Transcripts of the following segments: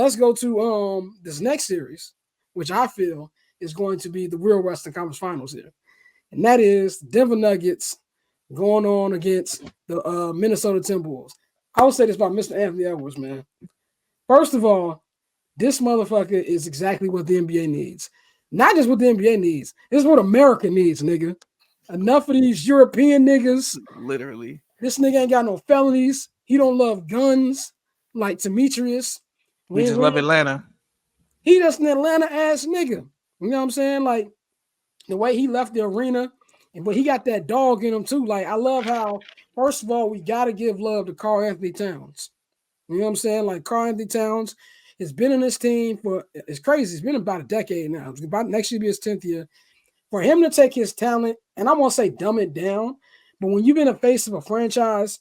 let's go to this next series, which I feel is going to be the real Western Conference Finals here. And that is Denver Nuggets going on against the Minnesota Timberwolves. I will say this about Mr. Anthony Edwards, man. First of all, this motherfucker is exactly what the NBA needs. Not just what the NBA needs. This is what America needs, nigga. Enough of these European niggas. Literally. This nigga ain't got no felonies. He don't love guns like Demetrius. We just love Atlanta. He just an Atlanta ass nigga. You know what I'm saying? Like the way he left the arena, but he got that dog in him too. Like I love how, first of all, we gotta give love to Karl Anthony Towns. You know what I'm saying? Like Karl Anthony Towns has been in this team for, it's crazy. It's been about a decade now. It's about next year be his 10th year. For him to take his talent, and I won't say dumb it down, but when you've been a face of a franchise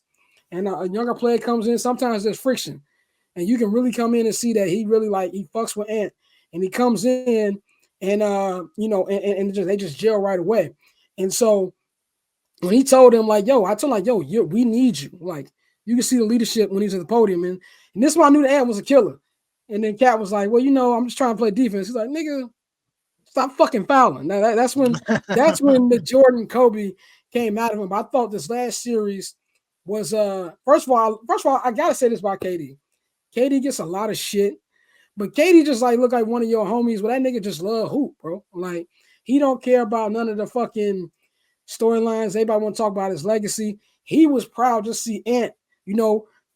and a younger player comes in, sometimes there's friction. And you can really come in and see that he really he fucks with Ant. And he comes in and they just gel right away. And so when he told him, like, yo, I told him, like, yo, we need you. Like, you can see the leadership when he's at the podium. And this one I knew the Ant was a killer. And then Cat was like, well, I'm just trying to play defense. He's like, nigga, stop fucking fouling. Now that's when the Jordan Kobe came out of him. But I thought this last series was first of all, I gotta say this about KD. KD gets a lot of shit, but KD just look like one of your homies. But that nigga just love hoop, bro. Like he don't care about none of the fucking storylines. Everybody want to talk about his legacy. He was proud to see Ant,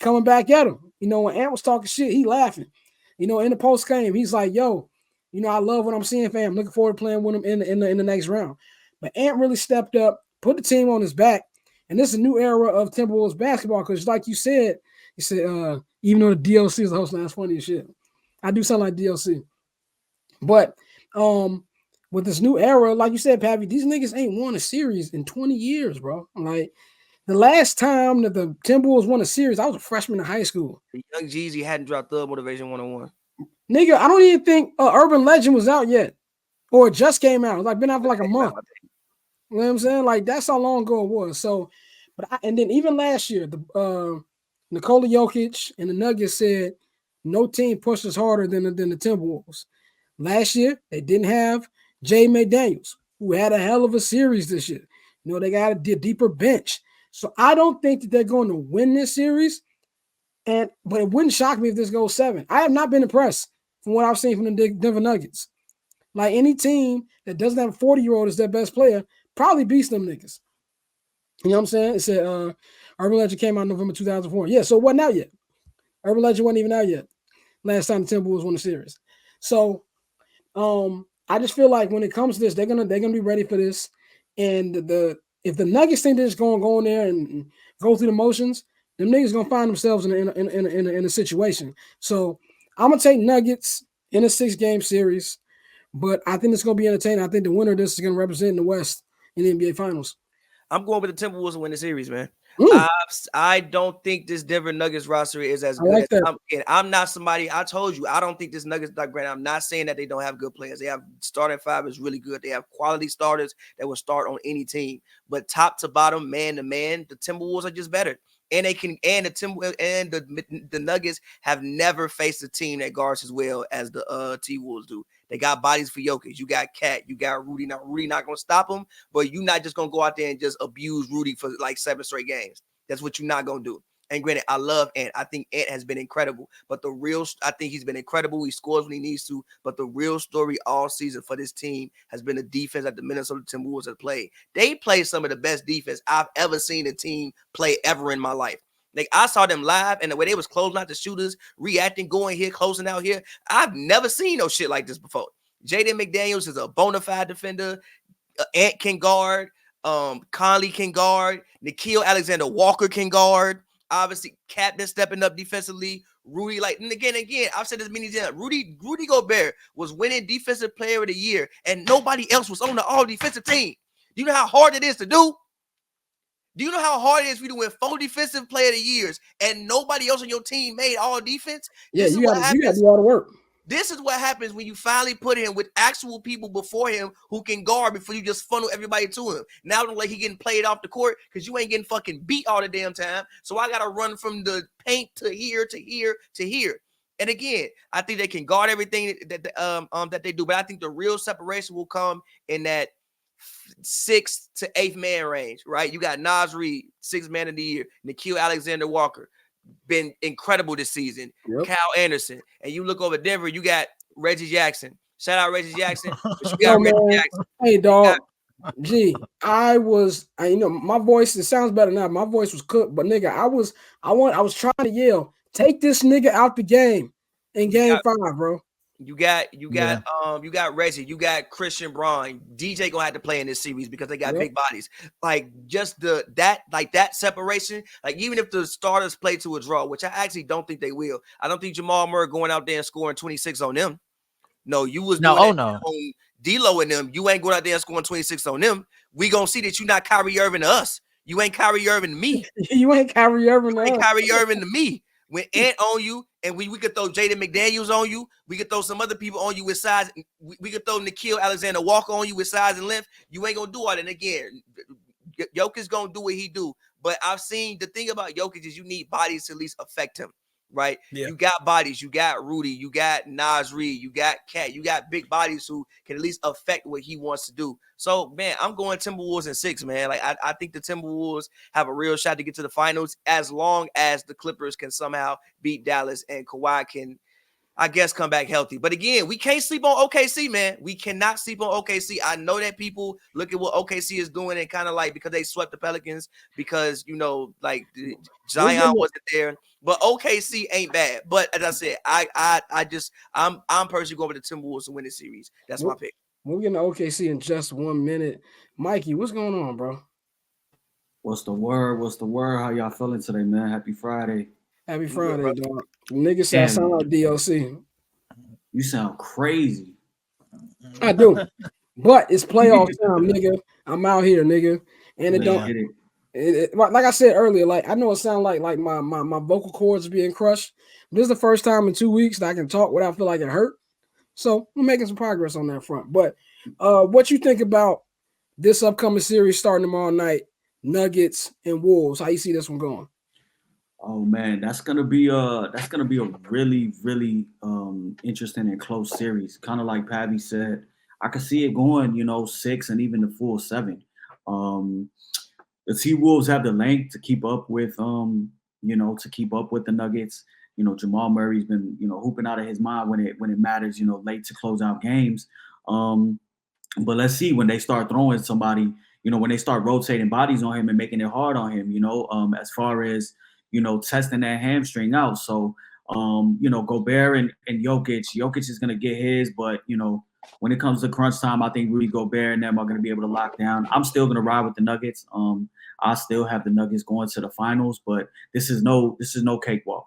coming back at him. When Ant was talking shit, he laughing. In the post game, he's like, yo, I love what I'm seeing, fam. Looking forward to playing with him in the next round. But Ant really stepped up, put the team on his back. And this is a new era of Timberwolves basketball because like you said, even though the DLC is the host, that's funny as shit. I do sound like DLC. But with this new era, like you said, Pappy, these niggas ain't won a series in 20 years, bro. Like the last time that the Timberwolves won a series, I was a freshman in high school. Young Jeezy hadn't dropped Thug Motivation 101. Nigga, I don't even think Urban Legend was out yet. Or it just came out. It's been out for a month. You know what I'm saying? Like that's how long ago it was. So, and then even last year, the Nikola Jokic and the Nuggets said no team pushes harder than the Timberwolves. Last year, they didn't have Jay McDaniels, who had a hell of a series this year. They got a deeper bench. So I don't think that they're going to win this series. But it wouldn't shock me if this goes 7. I have not been impressed from what I've seen from the Denver Nuggets. Like any team that doesn't have a 40-year-old as their best player probably beats them niggas. You know what I'm saying? It said Urban Legend came out in November 2004. Yeah, so it wasn't out yet. Urban Legend wasn't even out yet. Last time the Timberwolves won the series. So I just feel like when it comes to this, they're gonna be ready for this. And if the Nuggets think they're just gonna go in there and go through the motions, them niggas gonna find themselves in a situation. So I'm gonna take Nuggets in a 6-game series, but I think it's gonna be entertaining. I think the winner of this is gonna represent the West in the NBA Finals. I'm going with the Timberwolves to win the series, man. I don't think this Denver Nuggets roster is as good. I'm not somebody. I told you I don't think this Nuggets. Granted, I'm not saying that they don't have good players. They have starting 5 is really good. They have quality starters that will start on any team. But top to bottom, man to man, the Timberwolves are just better. And the Nuggets have never faced a team that guards as well as the T-Wolves do. They got bodies for Jokic. You got Cat. You got Rudy. Now Rudy not gonna stop him, but you're not just gonna go out there and just abuse Rudy for 7 straight games. That's what you're not gonna do. And granted, I love Ant. I think Ant has been incredible. But I think he's been incredible. He scores when he needs to. But the real story all season for this team has been the defense that the Minnesota Timberwolves have played. They play some of the best defense I've ever seen a team play ever in my life. Like I saw them live, and the way they was closing out the shooters, reacting, going here, closing out here. I've never seen no shit like this before. Jaden McDaniels is a bona fide defender. Ant can guard. Conley can guard. Nickeil Alexander-Walker can guard. Obviously, Captain stepping up defensively. Rudy, and again, I've said this many times. Rudy Gobert was winning Defensive Player of the Year, and nobody else was on the all-defensive team. Do you know how hard it is to do? Do you know how hard it is for you to win 4 Defensive Player of the Years and nobody else on your team made all defense? Yeah, you got to do all the work. This is what happens when you finally put him with actual people before him who can guard before you just funnel everybody to him. Now it look like he getting played off the court because you ain't getting fucking beat all the damn time. So I got to run from the paint to here, to here, to here. And again, I think they can guard everything that they do, but I think the real separation will come in that 6th to 8th man range, right? You got Naz Reid, 6th man of the year, Nickeil Alexander-Walker, been incredible this season. Yep. Kyle Anderson, and you look over Denver, you got Reggie Jackson. Shout out Reggie Jackson, but you got Yo, Reggie man. Jackson. Hey, dog. You know, my voice, it sounds better now. My voice was cooked, but nigga, I was trying to yell, take this nigga out the game in game 5, bro. You got Reggie, you got Christian Braun. DJ gonna have to play in this series because they got big bodies. Like just that separation. Like even if the starters play to a draw, which I actually don't think they will. I don't think Jamal Murray going out there and scoring 26 on them. No, you was doing on D-Lo and them. You ain't going out there and scoring 26 on them. We gonna see that you not Kyrie Irving to us. You ain't Kyrie Irving to me. You ain't Kyrie Irving. You ain't Kyrie Irving to me. When Ant on you, and we could throw Jaden McDaniels on you, we could throw some other people on you with size. We could throw Nickeil Alexander-Walker on you with size and length. You ain't gonna do all that. And again, Jokic's gonna do what he do. But I've seen the thing about Jokic is you need bodies to at least affect him, right? Yeah. You got bodies. You got Rudy. You got Naz Reid. You got Cat. You got big bodies who can at least affect what he wants to do. So, man, I'm going Timberwolves in 6, man. Like I think the Timberwolves have a real shot to get to the finals as long as the Clippers can somehow beat Dallas and Kawhi can, I guess, come back healthy. But again, we can't sleep on OKC, man. We cannot sleep on OKC. I know that people look at what OKC is doing and kind of like because they swept the Pelicans because, you know, like Zion wasn't there. But OKC ain't bad. But as I said, I'm personally going with the Timberwolves to win this series. That's my pick. We'll get to OKC in just 1 minute. Mikey, what's going on, bro? What's the word? What's the word? How y'all feeling today, man? Happy Friday. Happy Friday, dog. Niggas say I sound like DLC. You sound crazy. I do. But it's playoff time, nigga. I'm out here, nigga. And like I said earlier, like I know it sounds like my vocal cords being crushed. This is the first time in 2 weeks that I can talk without feel like it hurt. So we're making some progress on that front. But what you think about this upcoming series starting tomorrow night, Nuggets and Wolves? How you see this one going? Oh man, that's gonna be a really, really interesting and close series. Kind of like Pavi said, I could see it going, 6 and even the full 7. The T-Wolves have the length to keep up with the Nuggets. Jamal Murray's been, hooping out of his mind when it matters, late to close out games. But let's see when they start throwing somebody, when they start rotating bodies on him and making it hard on him, as far as, testing that hamstring out. So, Gobert and Jokic is going to get his, but, when it comes to crunch time, I think Rudy Gobert and them are going to be able to lock down. I'm still going to ride with the Nuggets. I still have the Nuggets going to the finals, but this is no cakewalk.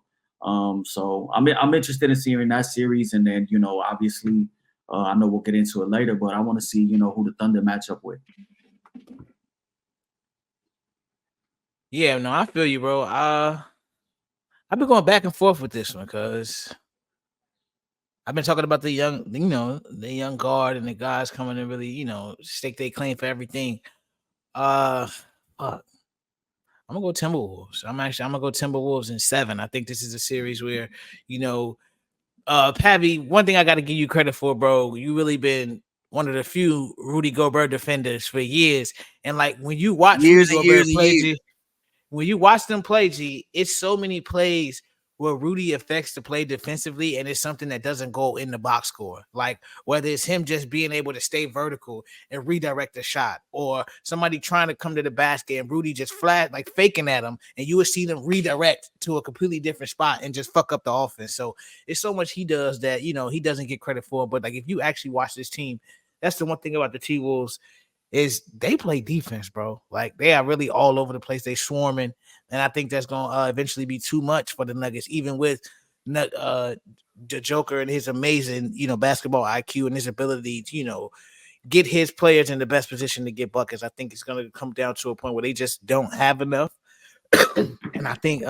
So I'm interested in seeing that series, and then obviously I know we'll get into it later, but I want to see who the Thunder match up with. Yeah, no, I feel you, bro. I've been going back and forth with this one because I've been talking about the young guard and the guys coming and really, stake their claim for everything. I'm gonna go Timberwolves. I'm gonna go Timberwolves in 7. I think this is a series where, Pavi, one thing I got to give you credit for, bro. You really been one of the few Rudy Gobert defenders for years, and like when you watch Rudy Gobert play, when you watch them play, G, it's so many plays where Rudy affects the play defensively, and it's something that doesn't go in the box score. Like whether it's him just being able to stay vertical and redirect the shot, or somebody trying to come to the basket and Rudy just flat, like faking at him, and you would see them redirect to a completely different spot and just fuck up the offense. So it's so much he does that, he doesn't get credit for. But like if you actually watch this team, that's the one thing about the T-Wolves is they play defense, bro. Like they are really all over the place. They swarming, and I think that's gonna eventually be too much for the Nuggets, even with the Joker and his amazing, basketball IQ and his ability to, get his players in the best position to get buckets. I think it's gonna come down to a point where they just don't have enough. And I think,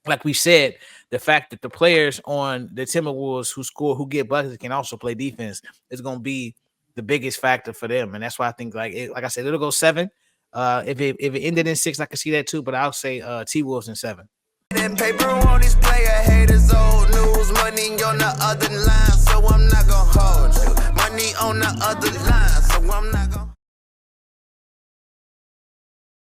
like we said, the fact that the players on the Timberwolves who get buckets can also play defense is gonna be the biggest factor for them, and that's why I think, like I said, it'll go 7. If it ended in 6, I can see that too. But I'll say T-Wolves in 7. And paper on these player haters, old news, money on the other line, so I'm not gonna hold you. Money on the other line, so I'm not gonna